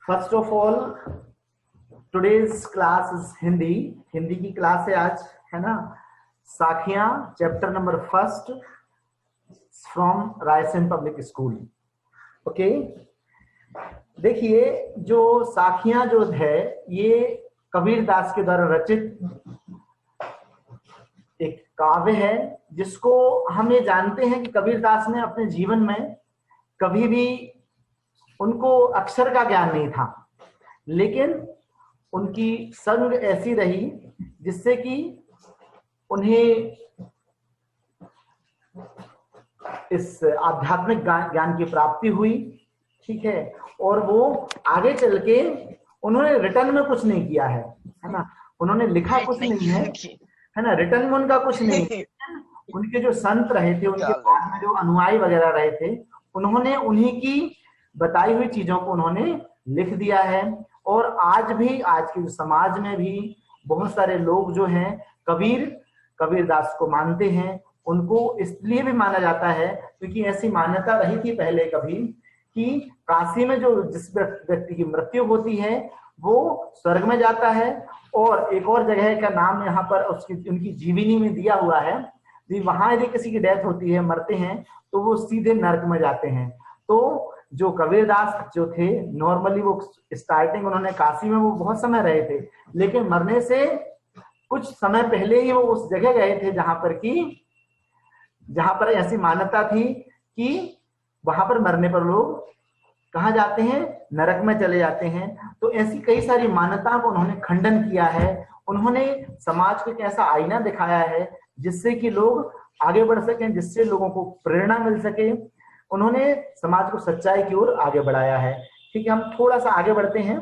First of all today's class is Hindi. Hindi की class है आज, है ना। साखियां chapter number first from Raisen public school. Okay, देखिए जो साखियां जो है ये कबीर दास के द्वारा रचित एक काव्य है, जिसको हम ये जानते हैं कि कबीर दास ने अपने जीवन में कभी भी उनको अक्षर का ज्ञान नहीं था, लेकिन उनकी संग ऐसी रही जिससे कि उन्हें इस आध्यात्मिक ज्ञान की प्राप्ति हुई। ठीक है, और वो आगे चल के उन्होंने रिटर्न में कुछ नहीं किया है ना। उन्होंने लिखा कुछ नहीं है ना, रिटर्न में उनका कुछ नहीं है। उनके जो संत रहे थे, उनके पास में जो अनुयायी वगैरह रहे थे, उन्होंने उन्हीं की बताई हुई चीजों को उन्होंने लिख दिया है। और आज भी, आज के समाज में भी बहुत सारे लोग जो हैं कबीर दास को मानते हैं। उनको इसलिए भी माना जाता है क्योंकि ऐसी मान्यता रही थी पहले कभी कि काशी में जो जिस व्यक्ति की मृत्यु होती है वो स्वर्ग में जाता है, और एक और जगह का नाम यहाँ पर उनकी जीवनी में दिया हुआ है। वहां यदि किसी की डेथ होती है, मरते हैं, तो वो सीधे नरक में जाते हैं। तो जो कबीर दास जो थे, नॉर्मली वो स्टार्टिंग उन्होंने काशी में वो बहुत समय रहे थे, लेकिन मरने से कुछ समय पहले ही वो उस जगह गए थे जहां पर ऐसी मान्यता थी कि वहां पर मरने पर लोग कहाँ जाते हैं, नरक में चले जाते हैं। तो ऐसी कई सारी मान्यताओं को उन्होंने खंडन किया है। उन्होंने समाज को एक ऐसा आईना दिखाया है जिससे कि लोग आगे बढ़ सकें, जिससे लोगों को प्रेरणा मिल सके। उन्होंने समाज को सच्चाई की ओर आगे बढ़ाया है। ठीक है, हम थोड़ा सा आगे बढ़ते हैं।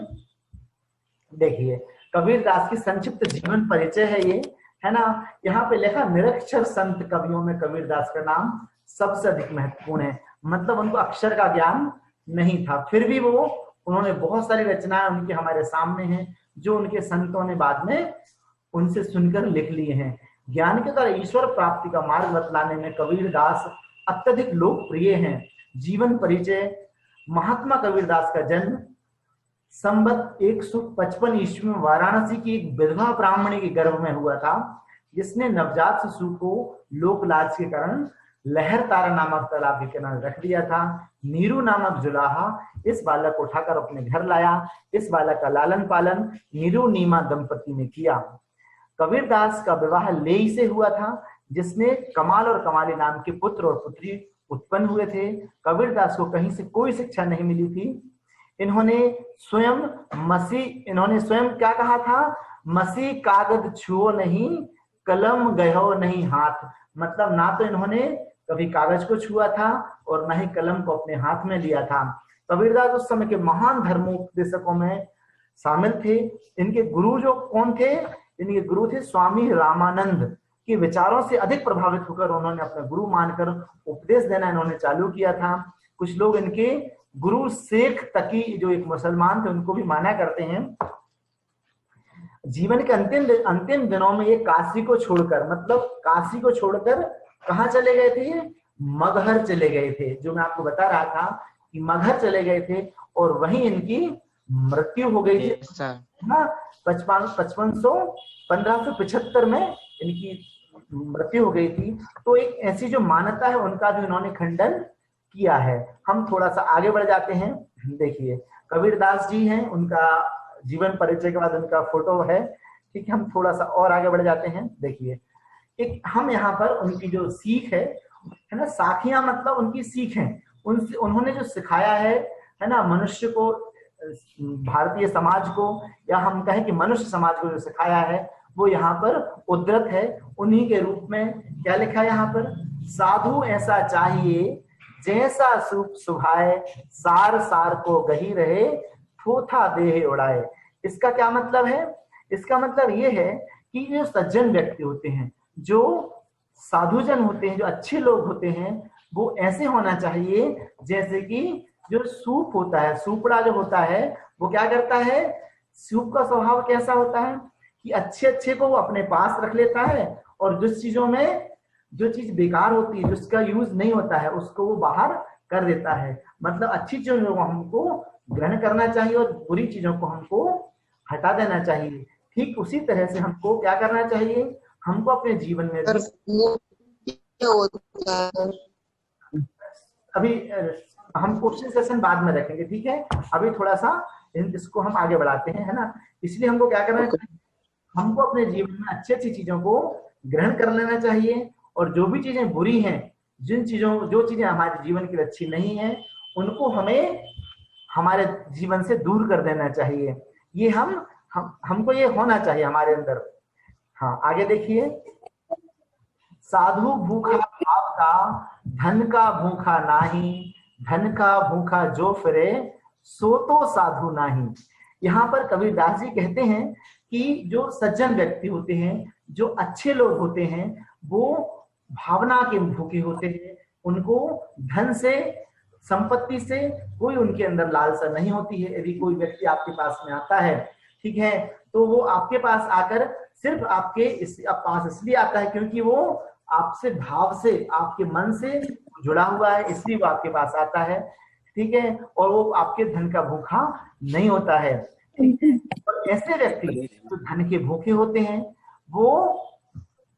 देखिए, कबीर दास की संक्षिप्त जीवन परिचय है ये, है ना। यहाँ पे लिखा, निरक्षर संत कवियों में कबीर दास का नाम सबसे अधिक महत्वपूर्ण है। मतलब उनको अक्षर का ज्ञान नहीं था, फिर भी उन्होंने बहुत सारी रचनाएं उनके हमारे सामने हैं जो उनके संतों ने बाद में उनसे सुनकर लिख लिए हैं। ज्ञान के द्वारा ईश्वर प्राप्ति का मार्ग बतलाने में कबीर दास अत्यधिक लोकप्रिय हैं। जीवन परिचय, महात्मा कबीर दास का जन्म संवत 155 ईस्वी में वाराणसी की एक विधवा ब्राह्मणी के गर्भ में हुआ था, जिसने नवजात शिशु को लोक लाज के कारण लहर तारा नामक तालाब के किनारे रख दिया था। नीरू नामक जुलाहा इस बालक को उठाकर अपने घर लाया। इस बालक का लालन पालन नीरू नीमा दंपति ने किया। कबीर दास का विवाह लेई से हुआ था, जिसने कमाल और कमाली नाम के पुत्र और पुत्री उत्पन्न हुए थे। कबीर दास को कहीं से कोई शिक्षा नहीं मिली थी। इन्होंने स्वयं क्या कहा था, मसी कागज छुओ नहीं, कलम गयो नहीं हाथ। मतलब ना तो इन्होंने कभी कागज को छुआ था और ना ही कलम को अपने हाथ में लिया था। कबीरदास उस समय के महान धर्मोपदेशकों में शामिल थे। इनके गुरु जो कौन थे, इनके गुरु थे स्वामी रामानंद के विचारों से अधिक प्रभावित होकर उन्होंने अपने गुरु मानकर उपदेश देना इन्होंने चालू किया था। कुछ लोग इनके गुरु शेख तकी जो एक मुसलमान थे उनको भी माना करते हैं। जीवन के अंतिम दिनों में ये काशी को छोड़कर कहाँ चले गए थे, मगहर चले गए थे। जो मैं आपको बता रहा था कि मगहर चले गए थे और वहीं इनकी मृत्यु हो गई थी ना। 1575 में इनकी मृत्यु हो गई थी। तो एक ऐसी जो मान्यता है उनका भी उन्होंने खंडन किया है। हम थोड़ा सा आगे बढ़ जाते हैं। देखिए, कबीर दास जी हैं, उनका जीवन परिचय के बाद उनका फोटो है। ठीक है, हम थोड़ा सा और आगे बढ़ जाते हैं। देखिए, एक हम यहाँ पर उनकी जो सीख है ना, साखियां मतलब उनकी सीख है। उन्होंने जो सिखाया है ना, मनुष्य को, भारतीय समाज को, या हम कहें कि मनुष्य समाज को जो सिखाया है वो यहाँ पर उद्धृत है। उन्हीं के रूप में क्या लिखा है यहाँ पर, साधु ऐसा चाहिए जैसा सूप सुभाए, सार सार को गही रहे, थोथा देह उड़ाए। इसका क्या मतलब है? इसका मतलब ये है कि जो सज्जन व्यक्ति होते हैं, जो साधुजन होते हैं, जो अच्छे लोग होते हैं, वो ऐसे होना चाहिए जैसे कि जो सूप होता है, सूपड़ा जो होता है वो क्या करता है, सूप का स्वभाव कैसा होता है कि अच्छे को वो अपने पास रख लेता है, और जो चीज बेकार होती है, जिसका यूज नहीं होता है, उसको वो बाहर कर देता है। मतलब अच्छी चीजों को हमको ग्रहण करना चाहिए और बुरी चीजों को हमको हटा देना चाहिए। ठीक उसी तरह से हमको क्या करना चाहिए, हमको अपने जीवन में भी अभी हम क्वेश्चन सेशन बाद में रखेंगे, ठीक है। अभी थोड़ा सा इसको हम आगे बढ़ाते हैं, है ना। इसलिए हमको क्या करना चाहिए, हमको अपने जीवन में अच्छी अच्छी चीजों को ग्रहण कर लेना चाहिए, और जो भी चीजें बुरी हैं, जो चीजें हमारे जीवन के लिए अच्छी नहीं है, उनको हमें हमारे जीवन से दूर कर देना चाहिए। ये हमको ये होना चाहिए हमारे अंदर। हाँ, आगे देखिए। साधु भूखा भाव का, धन का भूखा नाही, धन का भूखा जो फिरे, सो तो साधु नाही। यहाँ पर कबीरदास जी कहते हैं कि जो सज्जन व्यक्ति होते हैं, जो अच्छे लोग होते हैं, वो भावना के भूखे होते हैं। उनको धन से, संपत्ति से कोई उनके अंदर लालसा नहीं होती है। यदि कोई व्यक्ति आपके पास में आता है, ठीक है, तो वो आपके पास आकर सिर्फ आपके पास इसलिए आता है क्योंकि वो आपसे भाव से, आपके मन से जुड़ा हुआ है, इसलिए वो आपके पास आता है, ठीक है। और वो आपके धन का भूखा नहीं होता है, ठीक है। और ऐसे व्यक्ति जो धन के भूखे होते हैं, वो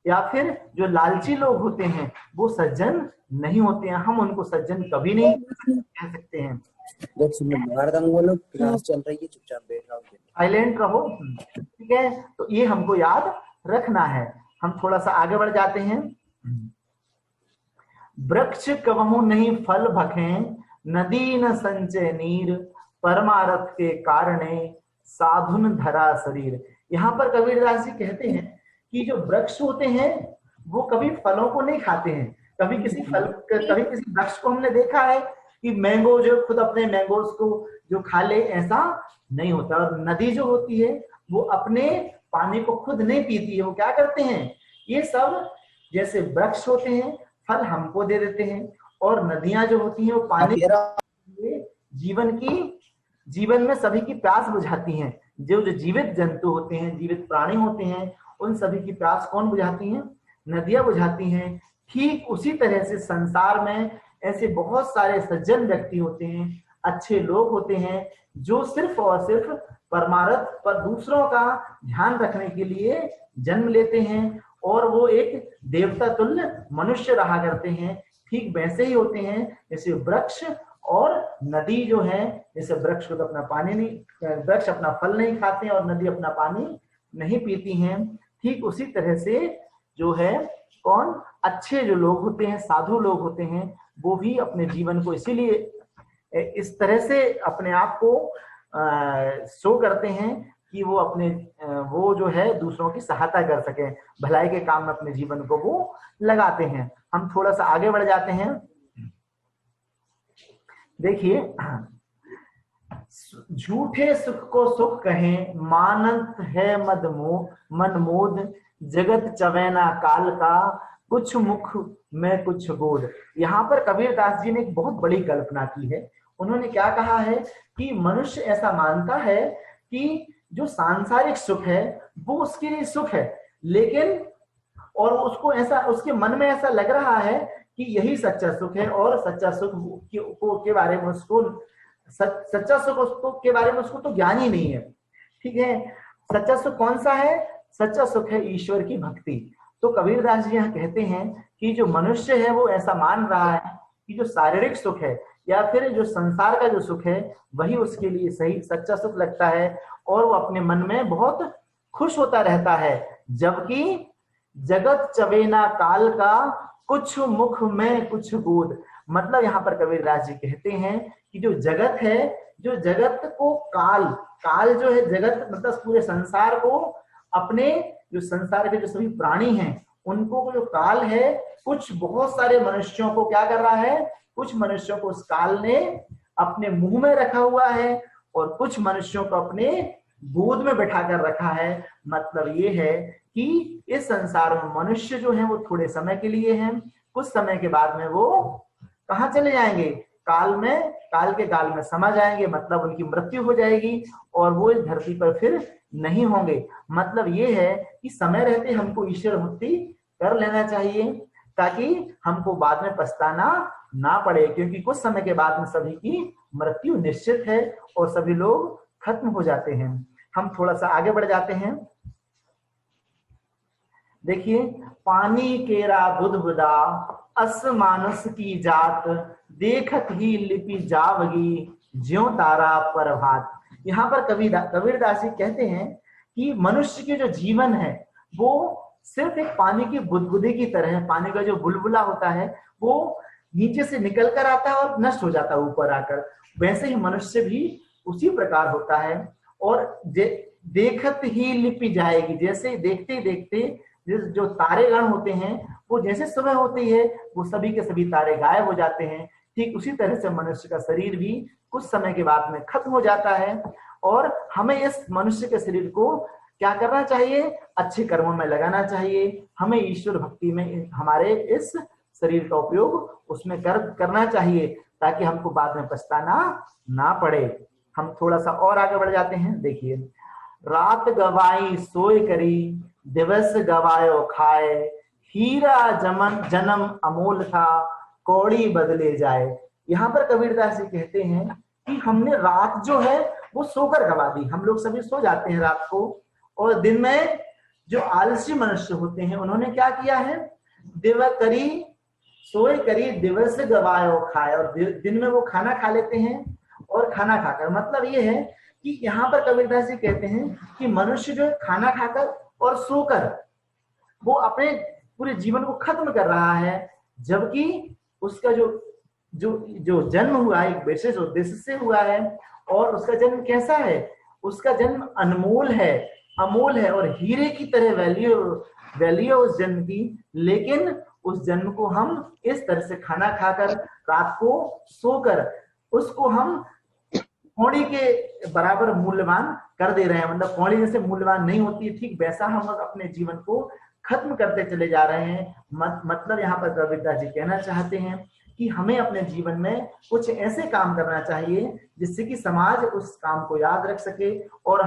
या फिर जो लालची लोग होते हैं, वो सज्जन नहीं होते हैं। हम उनको सज्जन कभी नहीं कह सकते हैं। क्लास चल रही है, चुपचाप बैठ रहो, साइलेंट रहो, ठीक है। तो ये हमको याद रखना है। हम थोड़ा सा आगे बढ़ जाते हैं। वृक्ष कवहु नहीं फल भखे, नदी न संचय नीर, परमारथ के कारणे साधुन धरा शरीर। यहाँ पर कबीरदास जी कहते हैं कि जो वृक्ष होते हैं वो कभी फलों को नहीं खाते हैं। कभी किसी वृक्ष को हमने देखा है कि मैंगो जो खुद अपने मैंगोज को जो खा ले, ऐसा नहीं होता। और नदी जो होती है वो अपने पानी को खुद नहीं पीती है। वो क्या करते हैं, ये सब जैसे वृक्ष होते हैं, फल हमको दे देते हैं, और नदियां जो होती हैं वो पानी जीवन में सभी की प्यास बुझाती हैं। जो जीवित जंतु होते हैं, जीवित प्राणी होते हैं, उन सभी की प्यास कौन बुझाती हैं, नदियां बुझाती हैं। ठीक उसी तरह से संसार में ऐसे बहुत सारे सज्जन व्यक्ति होते हैं, अच्छे लोग होते हैं, जो सिर्फ और सिर्फ परमार्थ पर दूसरों का ध्यान रखने के लिए जन्म लेते हैं, और वो एक देवता तुल्य मनुष्य रहा करते हैं। ठीक वैसे ही होते हैं जैसे वृक्ष और नदी जो है। जैसे वृक्ष को तो अपना पानी नहीं, वृक्ष अपना फल नहीं खाते हैं और नदी अपना पानी नहीं पीती हैं। ठीक उसी तरह से जो है कौन, अच्छे जो लोग होते हैं, साधु लोग होते हैं, वो भी अपने जीवन को इसीलिए इस तरह से अपने आप को शो करते हैं कि वो जो है दूसरों की सहायता कर सके, भलाई के काम में अपने जीवन को वो लगाते हैं। हम थोड़ा सा आगे बढ़ जाते हैं। देखिए, झूठे सुख को सुख कहें, मानत है मन मोद, जगत चवैना काल का, कुछ मुख में कुछ गोद। यहाँ पर कबीरदास जी ने एक बहुत बड़ी कल्पना की है। उन्होंने क्या कहा है कि मनुष्य ऐसा मानता है कि जो सांसारिक सुख है वो उसके लिए सुख है, लेकिन और उसको ऐसा, उसके मन में ऐसा लग रहा है कि यही सच्चा सुख है, और सच्चा सुख के बारे में उसको, सच्चा सुख उसको के बारे में उसको तो ज्ञान ही नहीं है। ठीक है, सच्चा सुख कौन सा है, सच्चा सुख है ईश्वर की भक्ति। तो कबीरदास जी यहाँ कहते हैं कि जो मनुष्य है वो ऐसा मान रहा है कि जो शारीरिक सुख है या फिर जो संसार का जो सुख है वही उसके लिए सही सच्चा सुख लगता है, और वो अपने मन में बहुत खुश होता रहता है। जबकि जगत चवेना काल का, कुछ मुख में कुछ गोद। मतलब यहाँ पर कबीरदास जी कहते हैं कि जो जगत है, जो जगत को काल जो है, जगत मतलब पूरे संसार को, अपने जो संसार के जो सभी प्राणी हैं उनको जो काल है, कुछ बहुत सारे मनुष्यों को क्या कर रहा है, कुछ मनुष्यों को उस काल ने अपने मुंह में रखा हुआ है और कुछ मनुष्यों को अपने गोद में बैठा कर रखा है। मतलब ये है कि इस संसार में मनुष्य जो है वो थोड़े समय के लिए हैं, कुछ समय के बाद में वो कहाँ चले जाएंगे, काल के गाल में समा जाएंगे। मतलब उनकी मृत्यु हो जाएगी और वो इस धरती पर फिर नहीं होंगे। मतलब ये है कि समय रहते हमको ईश्वर भक्ति कर लेना चाहिए ताकि हमको बाद में पछताना ना पड़े, क्योंकि कुछ समय के बाद में सभी की मृत्यु निश्चित है और सभी लोग खत्म हो जाते हैं। हम थोड़ा सा आगे बढ़ जाते हैं। देखिए, पानी केरा बुदबुदा अस मानस की जात, देखत ही लिपि जावगी ज्यों तारा प्रभात। यहाँ पर कबीरदास जी कहते हैं कि मनुष्य के जो जीवन है वो सिर्फ एक पानी की बुदबुदे की तरह है। पानी का जो बुलबुला होता है वो नीचे से निकल कर आता है और नष्ट हो जाता है ऊपर आकर, वैसे ही मनुष्य भी उसी प्रकार होता है। और देखत ही लिपि जाएगी, जैसे देखते देखते जो तारे गण होते हैं वो जैसे सुबह होती है वो सभी के सभी तारे गायब हो जाते हैं, ठीक उसी तरह से मनुष्य का शरीर भी कुछ समय के बाद में खत्म हो जाता है। और हमें इस मनुष्य के शरीर को क्या करना चाहिए? अच्छे कर्मों में लगाना चाहिए। हमें ईश्वर भक्ति में हमारे इस शरीर का उपयोग उसमें करना चाहिए, ताकि हमको बाद में पछताना ना पड़े। हम थोड़ा सा और आगे बढ़ जाते हैं। देखिए, रात गवाई सोए करी, दिवस गवायो खाए, हीरा जन्म अमोल था, कौड़ी बदले जाए। यहाँ पर कबीरदास जी कहते हैं कि हमने रात जो है वो सोकर गवा दी। हम लोग सभी सो जाते हैं रात को, और दिन में जो आलसी मनुष्य होते हैं उन्होंने क्या किया है? सोए करी दिवस गवायो खाए, और दिन में वो खाना खा लेते हैं। और खाना खाकर मतलब ये है कि यहाँ पर कबीरदास जी कहते हैं कि मनुष्य जो खाना खाकर और सोकर वो अपने पूरे जीवन को खत्म कर रहा है, जबकि उसका जो जन्म हुआ है एक विशेष उद्देश्य से हुआ है। और उसका जन्म कैसा है? उसका जन्म अनमोल है, अमोल है, और हीरे की तरह वैल्यू उस जन्म की। लेकिन उस जन्म को हम इस तरह से खाना खाकर रात को सोकर उसको हम कौड़ी के बराबर मूल्यवान कर दे रहे हैं। मतलब कौड़ी जैसे मूल्यवान नहीं होती है, ठीक वैसा हम अपने जीवन को खत्म करते चले जा रहे हैं। मतलब यहाँ पर कबीरदास जी कहना चाहते हैं कि हमें अपने जीवन में कुछ ऐसे काम करना चाहिए जिससे कि समाज उस काम को याद रख सके, और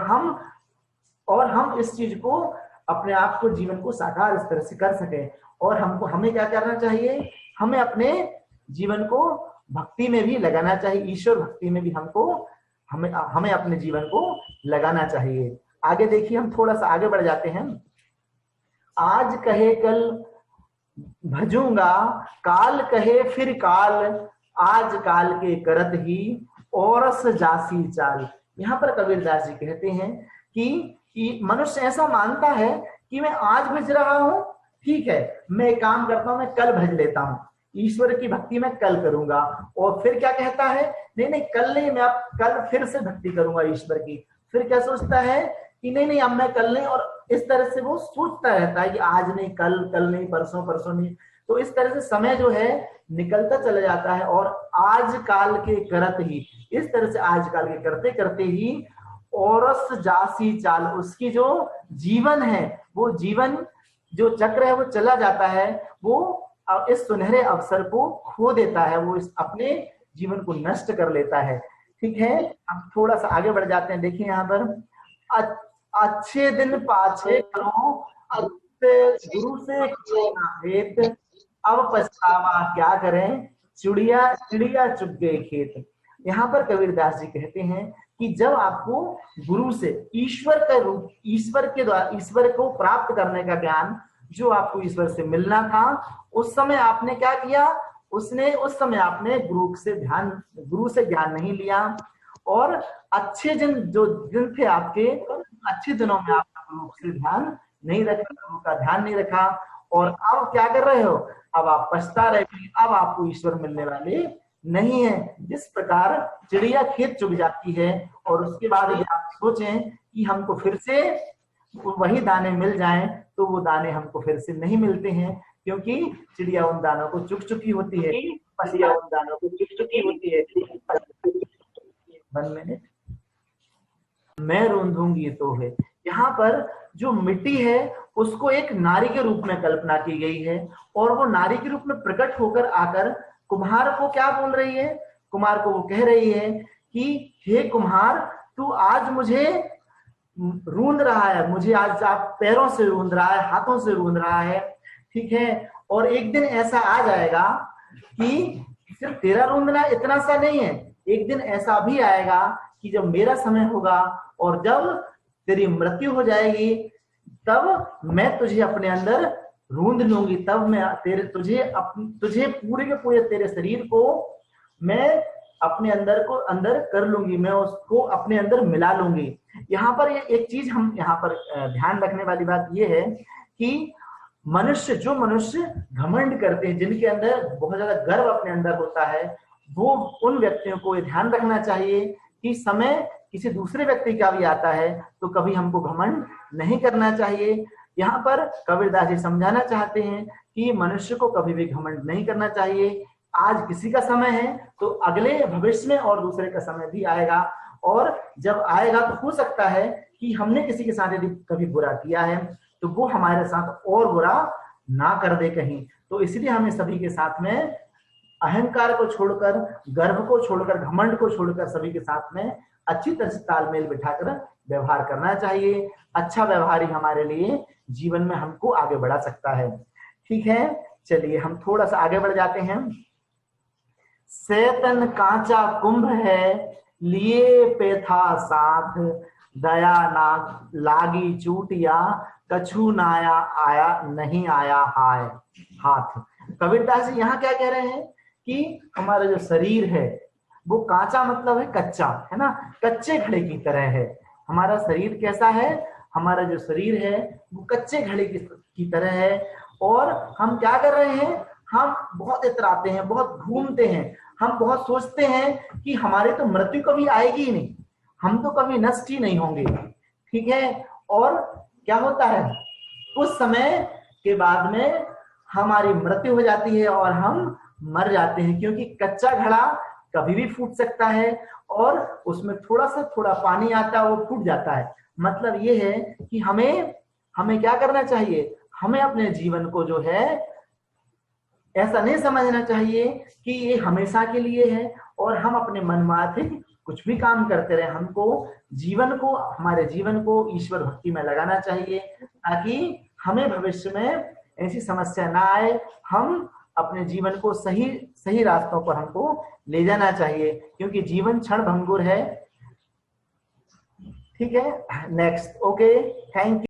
हम इस चीज को अपने आप को जीवन को साकार इस तरह से कर सके। और हमें क्या करना चाहिए? हमें अपने जीवन को भक्ति में भी लगाना चाहिए, ईश्वर भक्ति में भी हमें अपने जीवन को लगाना चाहिए। आगे देखिए, हम थोड़ा सा आगे बढ़ जाते हैं। आज कहे कल भजूंगा, काल कहे फिर काल, आज काल के करत ही औरस जासी चाल। यहाँ पर कबीरदास जी कहते हैं कि मनुष्य ऐसा मानता है कि मैं आज भज रहा हूं, ठीक है, मैं एक काम करता हूं, मैं कल भज लेता हूं, ईश्वर की भक्ति मैं कल करूंगा। और फिर क्या कहता है? नहीं, कल नहीं, मैं अब कल फिर से भक्ति करूंगा ईश्वर की। फिर क्या सोचता है कि नहीं, अब मैं कल नहीं, और इस तरह से वो सोचता रहता है कि आज नहीं, कल नहीं, परसों नहीं। तो इस तरह से समय जो है निकलता चला जाता है। और आज काल के करत ही, इस तरह से आज काल के करते करते ही औरस जासी चाल, उसकी जो जीवन है, वो जीवन जो चक्र है वो चला जाता है, वो इस सुनहरे अवसर को खो देता है, वो इस अपने जीवन को नष्ट कर लेता है। ठीक है, अब थोड़ा सा आगे बढ़ जाते हैं। देखिए यहाँ पर, अच्छे दिन पाछे करो, गुरु से किए ना भेंट, अब पछतावा क्या करें, चिड़िया चुग गए खेत। यहाँ पर कबीरदास जी कहते हैं कि जब आपको गुरु से ईश्वर को प्राप्त करने का ज्ञान जो आपको ईश्वर से मिलना था, उस समय आपने क्या किया? उस समय आपने गुरु से ज्ञान नहीं लिया। और अच्छे दिन थे आपके, अच्छे दिनों में आपने गुरु से ध्यान नहीं रखा, गुरु का ध्यान नहीं रखा। और अब क्या कर रहे हो? अब आप पछता रहे, अब आपको ईश्वर मिलने वाले नहीं है। जिस प्रकार चिड़िया खेत चुग जाती है और उसके बाद आप सोचें कि हमको फिर से वही दाने मिल जाएं, तो वो दाने हमको फिर से नहीं मिलते हैं, क्योंकि चिड़िया उन दानों को चुग चुकी होती है, पछिया उन दानों को चुग चुकी होती है। 1 मिनट, मैं रूंधूंगी तो है। यहाँ पर जो मिट्टी है उसको एक नारी के रूप में कल्पना की गई है, और वो नारी के रूप में प्रकट होकर आकर कुम्हार को क्या बोल रही है? कुम्हार को वो कह रही है कि हे कुम्हार, तू आज मुझे रूंध रहा है, मुझे आज आप पैरों से रूंध रहा है, हाथों से रूंध रहा है, ठीक है। और एक दिन ऐसा आ जाएगा कि सिर्फ तेरा रूंधना इतना सा नहीं है, एक दिन ऐसा भी आएगा कि जब मेरा समय होगा और जब तेरी मृत्यु हो जाएगी, तब मैं तुझे अपने अंदर रूंध लूंगी, तब मैं तुझे पूरे के पूरे तेरे शरीर को मैं अपने अंदर कर लूंगी, मैं उसको अपने अंदर मिला लूंगी। यहाँ पर एक चीज हम यहाँ पर ध्यान रखने वाली बात यह है कि जो मनुष्य घमंड करते हैं, जिनके अंदर बहुत ज्यादा गर्व अपने अंदर होता है, वो उन व्यक्तियों को ये ध्यान रखना चाहिए कि समय किसी दूसरे व्यक्ति का भी आता है तो कभी हमको घमंड नहीं करना चाहिए। यहाँ पर कबीरदास जी समझाना चाहते हैं कि मनुष्य को कभी भी घमंड नहीं करना चाहिए। आज किसी का समय है तो अगले भविष्य में और दूसरे का समय भी आएगा, और जब आएगा तो हो सकता है कि हमने किसी के साथ यदि कभी बुरा किया है तो वो हमारे साथ और बुरा ना कर दे कहीं। तो इसलिए हमें सभी के साथ में अहंकार को छोड़कर, गर्व को छोड़कर, घमंड को छोड़कर सभी के साथ में अच्छी तरह से तालमेल बिठाकर व्यवहार करना चाहिए। अच्छा व्यवहार ही हमारे लिए जीवन में हमको आगे बढ़ा सकता है। ठीक है, चलिए हम थोड़ा सा आगे बढ़ जाते हैं। सेतन कांचा कुंभ है, लिए पे था साथ, दया ना लागी चूटिया, कछु नाया आया नहीं आया हाथ। कबीरदास जी यहाँ क्या कह रहे हैं कि हमारा जो शरीर है वो कांचा मतलब है कच्चा, है ना, कच्चे घड़े की तरह है। हमारा शरीर कैसा है? हमारा जो शरीर है वो कच्चे घड़े की तरह है। और हम क्या कर रहे हैं? हम बहुत इतराते हैं, बहुत घूमते हैं, हम बहुत सोचते हैं कि हमारे तो मृत्यु कभी आएगी ही नहीं, हम तो कभी नष्ट ही नहीं होंगे। ठीक है, और क्या होता है? उस समय के बाद में हमारी मृत्यु हो जाती है और हम मर जाते हैं, क्योंकि कच्चा घड़ा कभी भी फूट सकता है और उसमें थोड़ा पानी आता है, वो फूट जाता है। मतलब ये है कि हमें क्या करना चाहिए? हमें अपने जीवन को जो है ऐसा नहीं समझना चाहिए कि ये हमेशा के लिए है और हम अपने मनमाफिक कुछ भी काम करते रहे। हमको हमारे जीवन को ईश्वर भक्ति में लगाना चाहिए, ताकि हमें भविष्य में ऐसी समस्या ना आए। हम अपने जीवन को सही रास्तों पर हमको ले जाना चाहिए, क्योंकि जीवन क्षण भंगुर है। ठीक है, नेक्स्ट। Okay, thank you.